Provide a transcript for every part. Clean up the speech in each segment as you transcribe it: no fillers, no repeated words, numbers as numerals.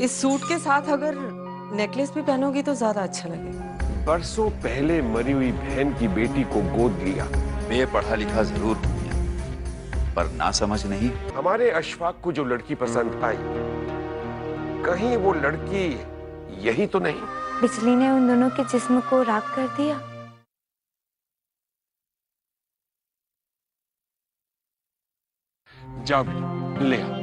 इस सूट के साथ अगर नेकलेस भी पहनोगी तो ज्यादा अच्छा लगेगा। बरसों पहले मरी हुई बहन की बेटी को गोद लिया। मैं पढ़ा लिखा जरूर हूं पर ना समझ नहीं। हमारे अशफाक को जो लड़की पसंद आई, कहीं वो लड़की यही तो नहीं? बिजली ने उन दोनों के जिस्म को राख कर दिया। जाओ बेटा, ले आओ।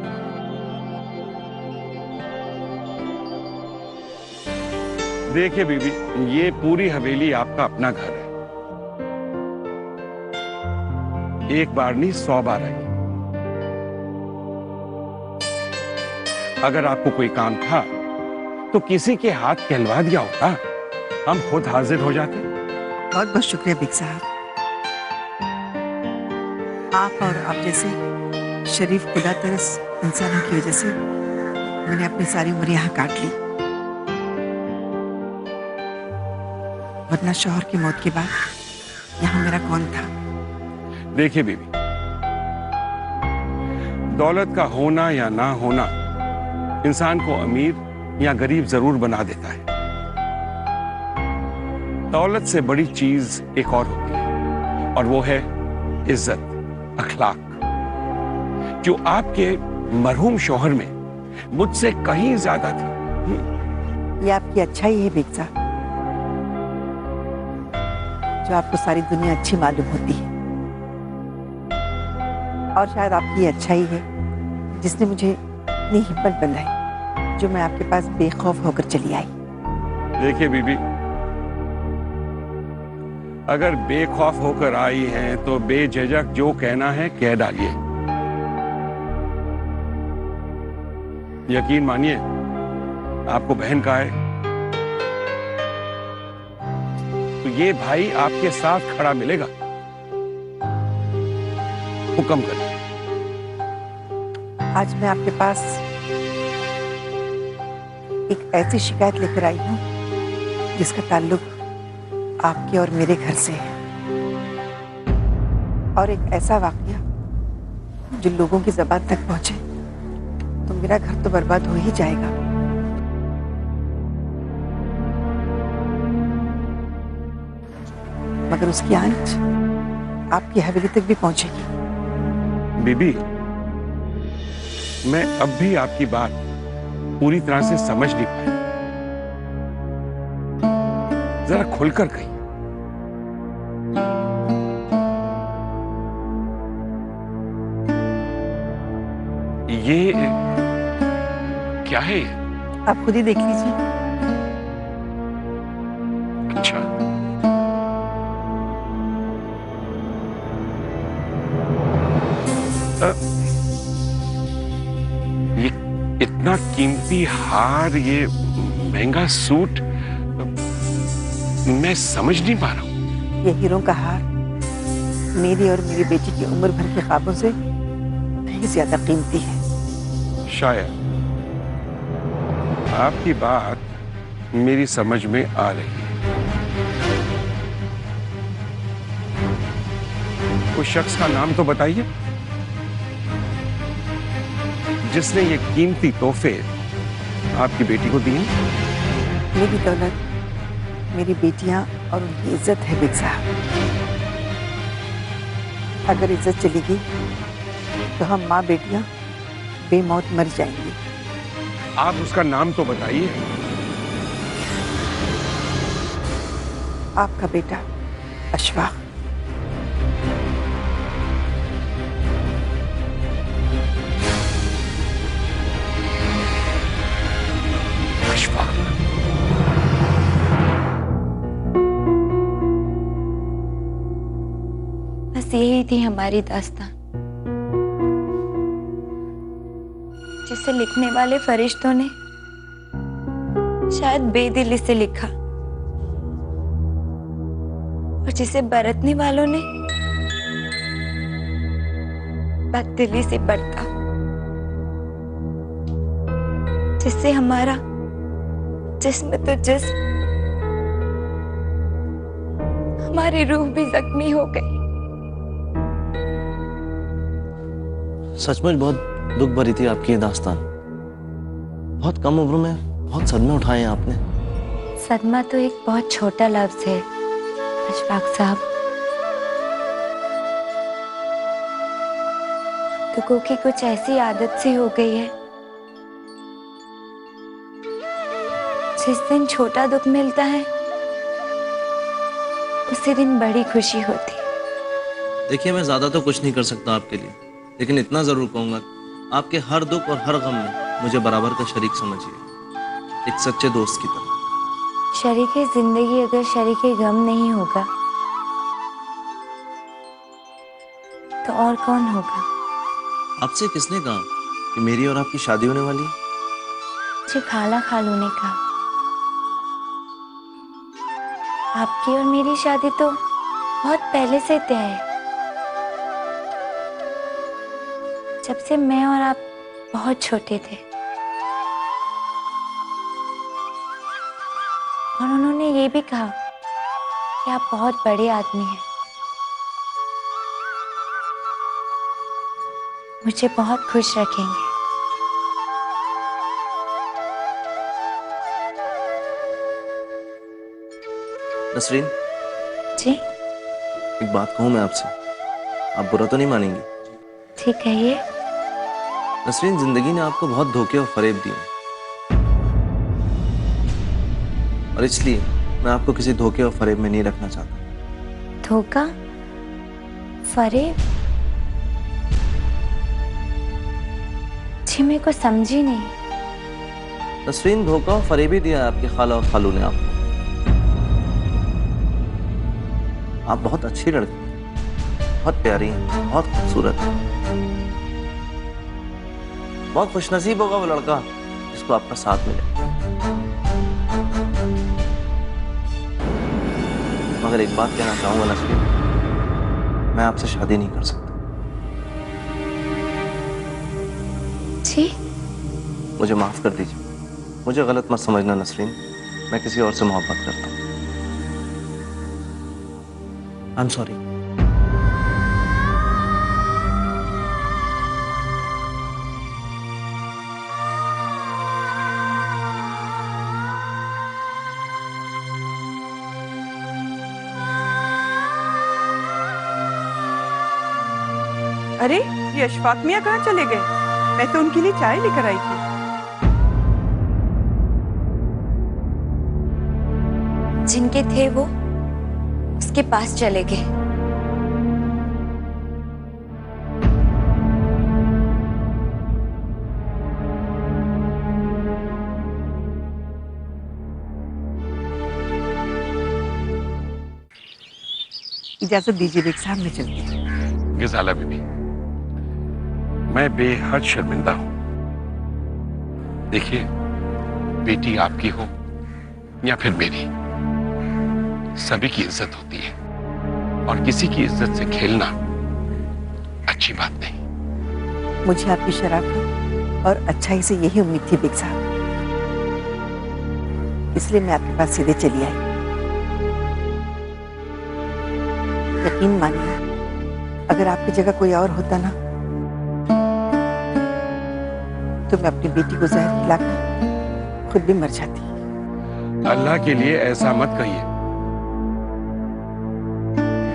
देखिए बीबी, ये पूरी हवेली आपका अपना घर है। एक बार नहीं 100 बार आई। अगर आपको कोई काम था तो किसी के हाथ कहलवा दिया होता, हम खुद हाजिर हो जाते। बहुत बहुत शुक्रिया बिग साहब। आप और आप जैसे शरीफ खुदा तरस इंसानों की वजह से मैंने अपनी सारी उम्र यहाँ काट ली, वरना शौहर की मौत के बाद यहाँ मेरा कौन था। देखिए बीबी, दौलत का होना या ना होना इंसान को अमीर या गरीब जरूर बना देता है। दौलत से बड़ी चीज एक और होती है, और वो है इज्जत, अखलाक, जो आपके मरहूम शौहर में मुझसे कहीं ज्यादा थी। ये आपकी अच्छाई है बिग साहब, जो आपको सारी दुनिया अच्छी मालूम होती है, और शायद आपकी अच्छाई है जिसने मुझे इतनी हिम्मत बंधाई जो मैं आपके पास बेखौफ होकर चली आई। देखिए बीबी, अगर बेखौफ होकर आई हैं तो बेझिझक जो कहना है कह डालिए। यकीन मानिए, आपको बहन का है तो ये भाई आपके साथ खड़ा मिलेगा। हुक्म करें। आज मैं आपके पास एक ऐसी शिकायत लेकर आई हूँ जिसका ताल्लुक आपके और मेरे घर से है, और एक ऐसा वाकया जो लोगों की ज़बान तक पहुंचे तो मेरा घर तो बर्बाद हो ही जाएगा। मगर उसकी आंच आपकी हवेली तक भी पहुंचेगी। बीबी, मैं अब भी आपकी बात पूरी तरह से समझ नहीं पाया। जरा खुलकर कहिए। ये क्या है? आप खुद ही देख लीजिए। अच्छा, ये इतना कीमती हार, ये महंगा सूट, मैं समझ नहीं पा रहा हूं। ये हीरों का हार मेरी और मेरी बेटी की उम्र भर के ख्वाबों से कहीं ज्यादा कीमती है। शायद आपकी बात मेरी समझ में आ रही है। उस शख्स का नाम तो बताइए जिसने ये कीमती तोहफे आपकी बेटी को दिए। मेरी दौलत, मेरी बेटियां और उनकी इज्जत है बिग साहब। अगर इज्जत चलेगी तो हम माँ बेटियां बेमौत मर जाएंगी। आप उसका नाम तो बताइए। आपका बेटा अशफाक। अशफाक। बस यही थी हमारी दास्तान, जिसे लिखने वाले फरिश्तों ने शायद बेदिली से लिखा, और जिसे बरतने वालों ने बददिली से बरता, जिससे हमारा जिस्म तो जिस्म, हमारी रूह भी जख्मी हो गई। सचमुच बहुत दुख भरी थी आपकी ये दास्तान। बहुत कम उम्र में बहुत सदमे उठाए हैं आपने। सदमा तो एक बहुत छोटा लफ्ज है अशफाक साहब। दुखों की कुछ ऐसी आदत सी हो गई है, जिस दिन छोटा दुख मिलता है उसी दिन बड़ी खुशी होती है। देखिए, मैं ज्यादा तो कुछ नहीं कर सकता आपके लिए, लेकिन इतना जरूर कहूंगा, आपके हर दुख और हर गम में मुझे बराबर का शरीक समझिए, एक सच्चे दोस्त की तरह। शरीके जिंदगी अगर शरीके गम नहीं होगा तो और कौन होगा? आपसे किसने कहा कि मेरी और आपकी शादी होने वाली है? मुझे खाला खालू ने कहा। आपकी और मेरी शादी तो बहुत पहले से तय है, जब से मैं और आप बहुत छोटे थे। और उन्होंने ये भी कहा कि आप बहुत बड़े आदमी हैं, मुझे बहुत खुश रखेंगे। नसरीन जी? एक बात कहूं मैं आपसे, आप बुरा तो नहीं मानेंगी? ठीक है। ये नसरीन, जिंदगी ने आपको बहुत धोखे और फरेब दिए, और इसलिए मैं आपको किसी धोखे और फरेब में नहीं रखना चाहता। धोखा, फरेब? जी मेरे को समझी नहीं। नसरीन, धोखा और फरेब ही दिया है आपके खाला और खालू ने आपको। आप बहुत अच्छी लड़की हैं, बहुत प्यारी हैं, बहुत खूबसूरत हैं। बहुत खुशनसीब होगा वो लड़का जिसको आपका साथ मिले। मगर एक बात कहना चाहूंगा नसरीन, मैं आपसे शादी नहीं कर सकता। जी? मुझे माफ कर दीजिए, मुझे गलत मत समझना नसरीन, मैं किसी और से मोहब्बत करता हूँ। I am sorry. अरे, ये अशफाक मियाँ कहाँ चले गए? मैं तो उनके लिए चाय लेकर आई थी। जिनके थे वो उसके पास चले गए। इजाजत दीजिए बेग साहब, मैं चलती हूँ। गजाला बीबी, मैं बेहद शर्मिंदा हूं। देखिए, बेटी आपकी हो या फिर मेरी, सभी की इज्जत होती है, और किसी की इज्जत से खेलना अच्छी बात नहीं। मुझे आपकी शराफत और अच्छाई से यही उम्मीद थी बेग साहब, इसलिए मैं आपके पास सीधे चली आई। यकीन मानिए, अगर आपकी जगह कोई और होता ना, तो मैं अपनी बेटी को जहर खिलाकर खुद भी मर जाती। अल्लाह के लिए ऐसा मत कहिए।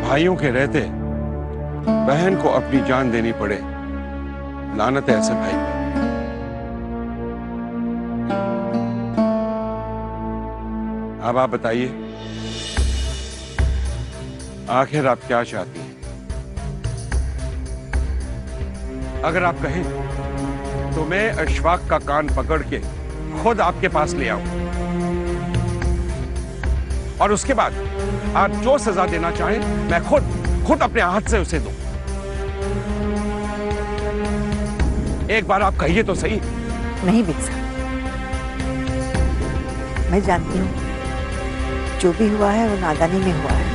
भाइयों के रहते बहन को अपनी जान देनी पड़े, लानत है ऐसे भाई पे। अब आप बताइए, आखिर आप क्या चाहती हैं? अगर आप कहें तो मैं अशफाक का कान पकड़ के खुद आपके पास ले आऊं, और उसके बाद आप जो सजा देना चाहें मैं खुद अपने हाथ से उसे दूं। एक बार आप कहिए तो सही। नहीं बेग साहब, मैं जानती हूँ जो भी हुआ है वो नादानी में हुआ है,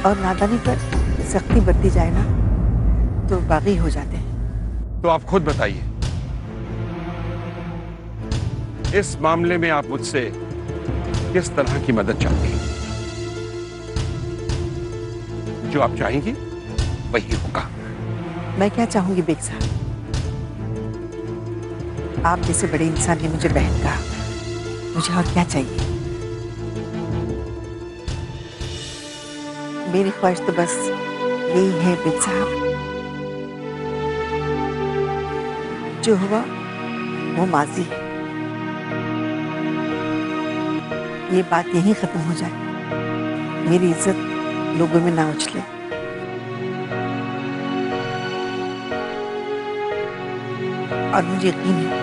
और नादानी पर सख्ती बरती जाए ना तो बागी हो जाते हैं। तो आप खुद बताइए, इस मामले में आप मुझसे किस तरह की मदद चाहती हैं? जो आप चाहेंगी वही होगा। मैं क्या चाहूंगी बेग साहब, आप जैसे बड़े इंसान ने मुझे बहन कहा, मुझे और क्या चाहिए। मेरी ख्वाहिश तो बस यही है बिन साहब, जो हुआ वो माजी है, ये बात यहीं खत्म हो जाए, मेरी इज्जत लोगों में ना उछले। और मुझे यकीन है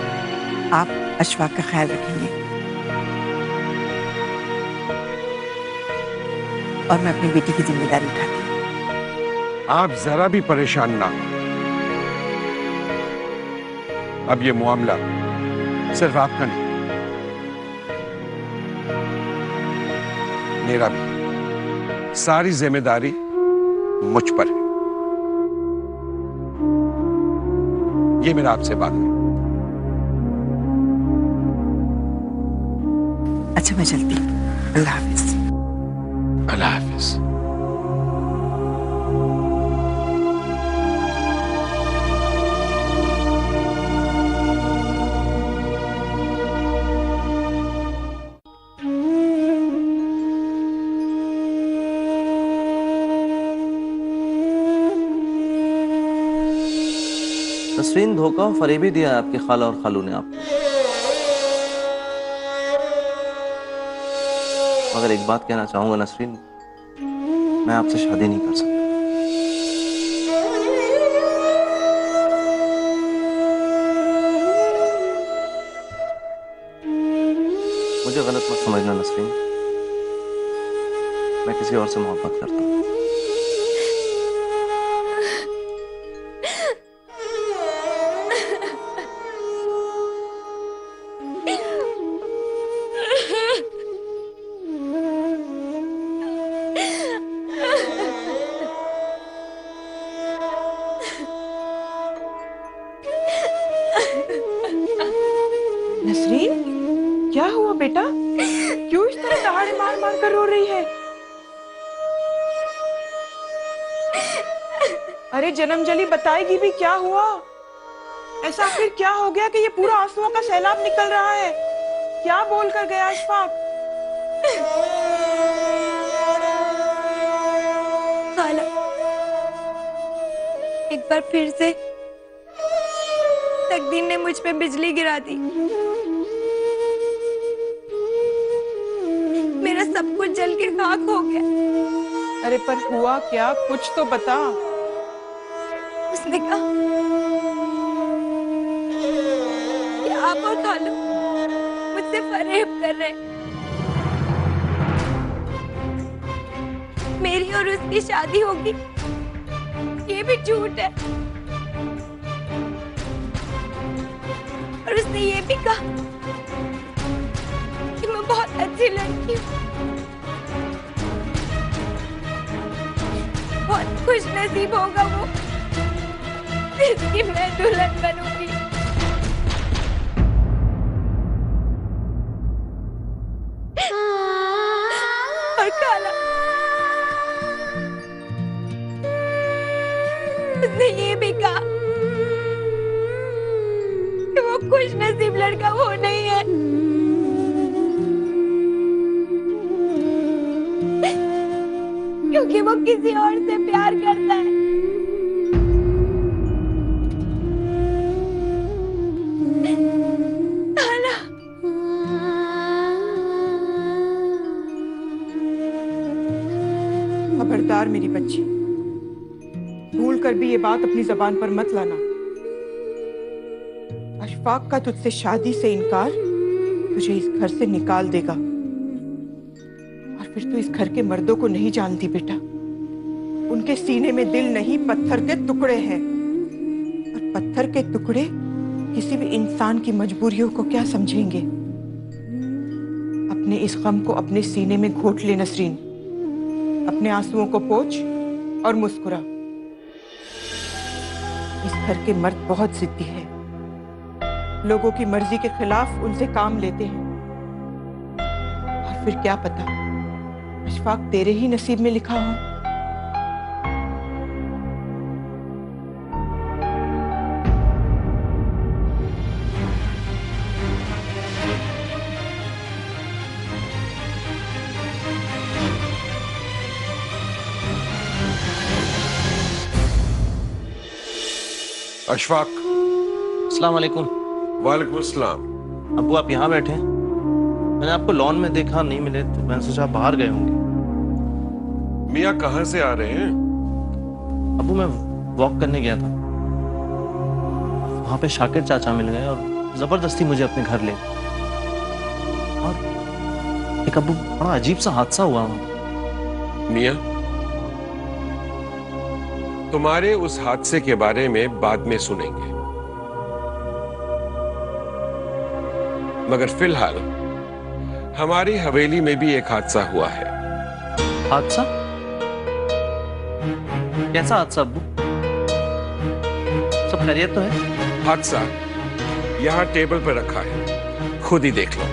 आप अशफाक का ख्याल रखेंगे और मैं अपनी बेटी की जिम्मेदारी उठाती हूँ। आप जरा भी परेशान ना हो। अब ये मामला सिर्फ आपका नहीं, मेरा भी। सारी जिम्मेदारी मुझ पर है। ये मेरा आपसे बात है। अच्छा मैं चलती हूँ, अल्लाह हाफिज। अल्लाह हाफिज। नसरीन, धोखा और फरेबी दिया है आपके खाला और खालू ने आपको। मगर एक बात कहना चाहूंगा नसरीन, मैं आपसे शादी नहीं कर सकता। मुझे गलत मत समझना नसरीन, मैं किसी और से मोहब्बत करता हूँ। नसरीन, क्या हुआ बेटा? क्यों इस तरह दहाड़े मार मार कर रो रही है? अरे जन्मजली बताएगी भी, क्या हुआ? ऐसा आखिर क्या हो गया कि ये पूरा आंसुओं का सैलाब निकल रहा है? क्या बोल कर गया अशफाक? खाला, एक बार फिर से तकदीर ने मुझ पे बिजली गिरा दी। मेरा सब कुछ जल के खाक हो गया। अरे पर हुआ क्या? कुछ तो बता। उसने कहा कि आप और खालू मुझसे फरेब कर रहे हैं। मेरी और उसकी शादी होगी, ये भी झूठ है। और उसने ये भी कहा कि मैं बहुत अच्छी लड़की हूँ, बहुत खुश नसीब होगा वो जिसकी मैं दुल्हन बनूंगी। और खाला, उसने ये भी कहा कि वो खुश नसीब लड़का वो नहीं है, क्योंकि वो किसी और से प्यार करता है। खाला, खबरदार मेरी बच्ची, भूल कर भी ये बात अपनी जबान पर मत लाना। अशफाक का तुझसे शादी से इनकार तुझे इस घर से निकाल देगा। और फिर तू इस घर के मर्दों को नहीं जानती बेटा। उनके सीने में दिल नहीं, पत्थर के टुकड़े हैं। और पत्थर के टुकड़े किसी भी इंसान की मजबूरियों को क्या समझेंगे। अपने इस गम को अपने सीने में घोट ले नसरीन। अपने आंसुओं को पोंछ और मुस्कुरा। इस घर के मर्द बहुत जिद्दी है, लोगों की मर्जी के खिलाफ उनसे काम लेते हैं। और फिर क्या पता अशफाक तेरे ही नसीब में लिखा हो। अशफाक। अस्सलाम वालेकुम। वालेकुम अस्सलाम। अब्बू आप यहाँ बैठे हैं? मैंने आपको लॉन में देखा, नहीं मिले तो मैंने सोचा आप बाहर गए होंगे। मियाँ कहाँ से आ रहे हैं? अब्बू मैं वॉक करने गया था, वहां पे शाकिर चाचा मिल गए और जबरदस्ती मुझे अपने घर ले गए। और एक अब्बू बड़ा अजीब सा हादसा हुआ वहां। मियाँ, तुम्हारे उस हादसे के बारे में बाद में सुनेंगे, मगर फिलहाल हमारी हवेली में भी एक हादसा हुआ है। हादसा? कैसा हादसा अब्बू? सब खैरियत तो है? हादसा यहां टेबल पर रखा है, खुद ही देख लो।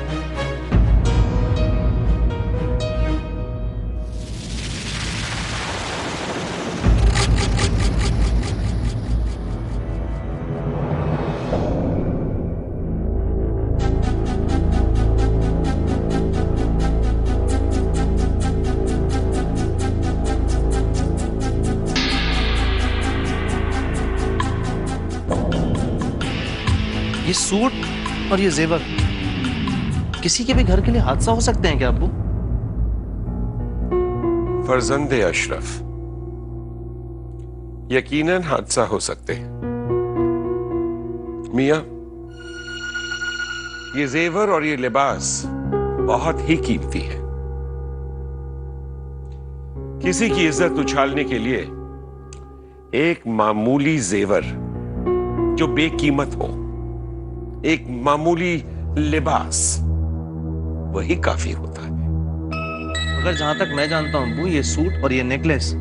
ये सूट और ये जेवर किसी के भी घर के लिए हादसा हो सकते हैं क्या अब्बू? फर्जंदे अशरफ, यकीनन हादसा हो सकते हैं। मियां, ये जेवर और ये लिबास बहुत ही कीमती है। किसी की इज्जत उछालने के लिए एक मामूली जेवर जो बेकीमत हो, एक मामूली लिबास, वही काफी होता है। मगर जहां तक मैं जानता हूं अब्बू, ये सूट और ये नेकलेस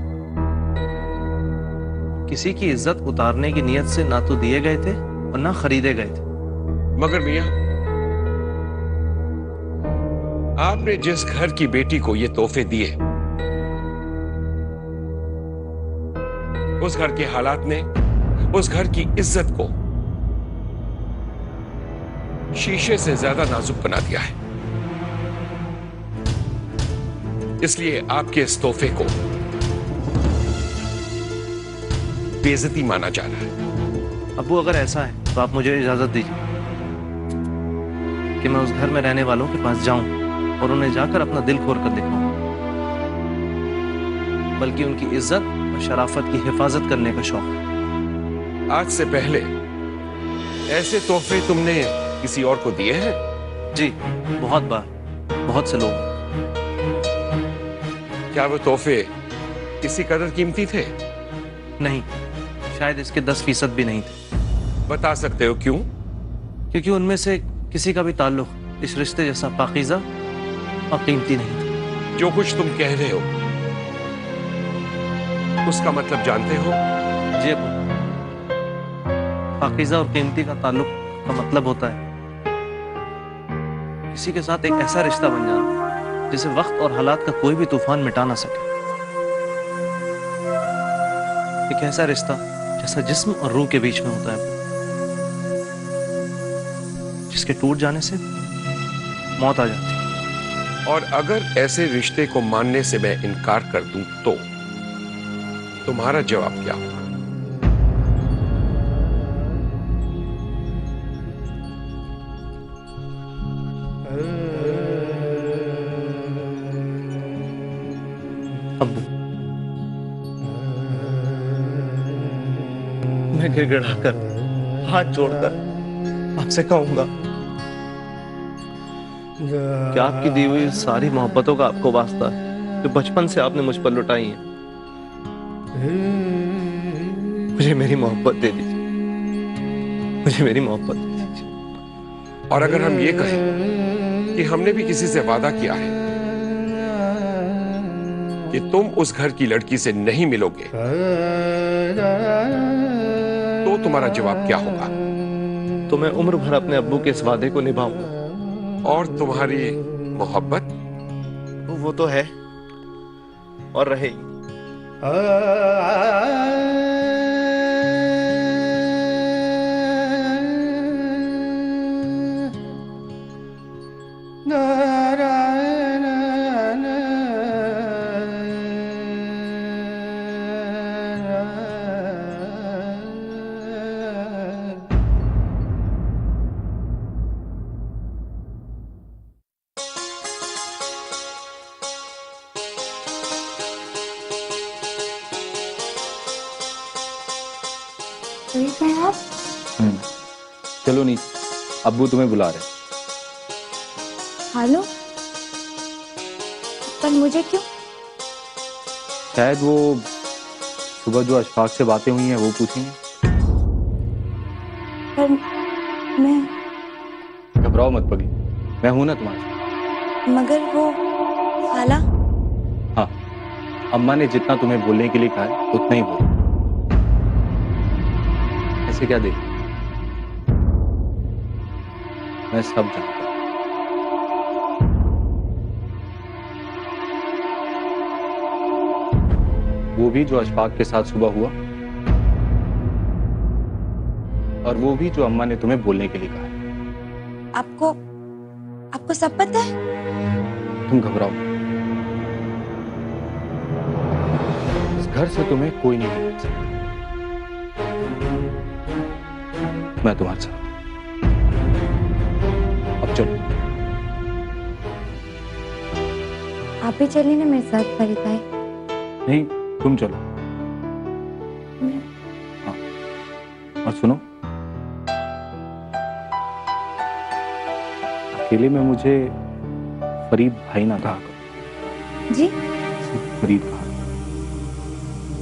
किसी की इज्जत उतारने की नीयत से ना तो दिए गए थे और ना खरीदे गए थे। मगर मियां, आपने जिस घर की बेटी को ये तोहफे दिए, उस घर के हालात ने उस घर की इज्जत को शीशे से ज्यादा नाजुक बना दिया है। इसलिए आपके इस तोहफे को बेइज्जती माना जा रहा है। अब्बू अगर ऐसा है तो आप मुझे इजाजत दीजिए कि मैं उस घर में रहने वालों के पास जाऊं और उन्हें जाकर अपना दिल खोल कर दिखाऊं, बल्कि उनकी इज्जत और शराफत की हिफाजत करने का शौक है। आज से पहले ऐसे तोहफे तुमने किसी और को दिए हैं? जी, बहुत बार, बहुत से लोग। क्या वो तोहफे इसी कदर कीमती थे? नहीं, शायद इसके 10% भी नहीं थे। बता सकते हो क्यों? क्योंकि उनमें से किसी का भी ताल्लुक इस रिश्ते जैसा पाकीज़ा और कीमती नहीं था। जो कुछ तुम कह रहे हो उसका मतलब जानते हो? जी अब्बू, पाकीज़ा और कीमती का ताल्लुक का मतलब होता है किसी के साथ एक ऐसा रिश्ता बन जाना जिसे वक्त और हालात का कोई भी तूफान मिटा ना सके। एक ऐसा रिश्ता जैसा जिस्म और रूह के बीच में होता है, जिसके टूट जाने से मौत आ जाती है। और अगर ऐसे रिश्ते को मानने से मैं इनकार कर दूं तो तुम्हारा जवाब क्या होगा? अब्बू, मैं गिड़गिड़ा कर हाथ जोड़कर आपसे कहूंगा कि आपकी दी हुई सारी मोहब्बतों का आपको वास्ता है जो बचपन से आपने मुझ पर लुटाई है। मुझे मेरी मोहब्बत दे दीजिए, मुझे मेरी मोहब्बत दे दीजिए। और अगर हम ये कहें कि हमने भी किसी से वादा किया है कि तुम उस घर की लड़की से नहीं मिलोगे, तो तुम्हारा जवाब क्या होगा? तो मैं उम्र भर अपने अब्बू के इस वादे को निभाऊंगा। और तुम्हारी मोहब्बत? वो तो है और रहेगी। चलो नीचे, अब्बू तुम्हें बुला रहे हैं। हेलो, पर मुझे क्यों? शायद वो सुबह जो अशफाक से बातें हुई हैं वो पूछेंगे। पर मैं, घबराओ मत पगली, मैं हूं ना तुम्हारे साथ। मगर वो खाला। हाँ, अम्मा ने जितना तुम्हें बोलने के लिए कहा है उतना ही बोलो। ऐसे क्या देख, मैं सब जानता हूं। वो भी जो अशफाक के साथ सुबह हुआ, और वो भी जो अम्मा ने तुम्हें बोलने के लिए कहा है। आपको सब पता है? तुम घबराओ, इस घर से तुम्हें कोई नहीं निकाल सकता। मैं तुम्हारे साथ। अब चलो। आप भी चलिए ना मेरे साथ फरीद भाई। नहीं, तुम चलो। हाँ, और सुनो, अकेले में मुझे फरीद भाई ना कहा करो। जी? फरीद कहा।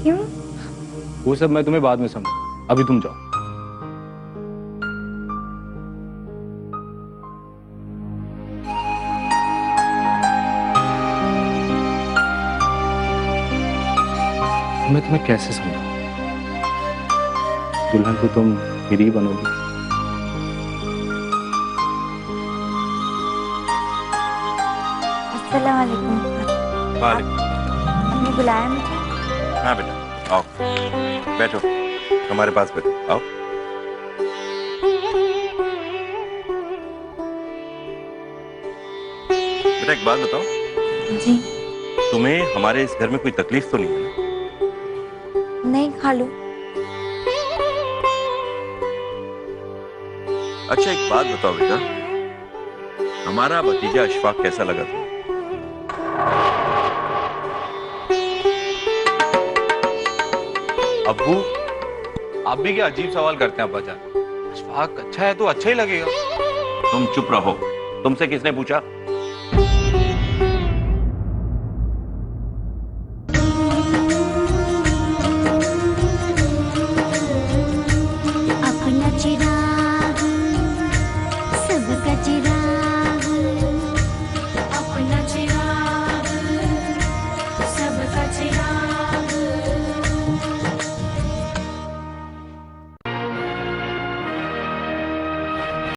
क्यों? वो सब मैं तुम्हें बाद में समझाऊं, अभी तुम जाओ। मैं तुम्हें कैसे समझाऊं? दुल्हन तो तुम मेरी ही बनोगी। अस्सलाम वालेकुम। आपने बुलाया मुझे? हाँ बेटा, आओ बैठो, हमारे पास बैठो, आओ। बेटा एक बात बताओ, जी? तुम्हें हमारे इस घर में कोई तकलीफ तो नहीं है ना? नहीं खालू। अच्छा एक बात बताओ बेटा, हमारा भतीजा अशफाक कैसा लगा तुम्हें? अब्बू, आप भी क्या अजीब सवाल करते हैं अब्बा जान? अशफाक अच्छा है तो अच्छा ही लगेगा। तुम चुप रहो, तुमसे किसने पूछा?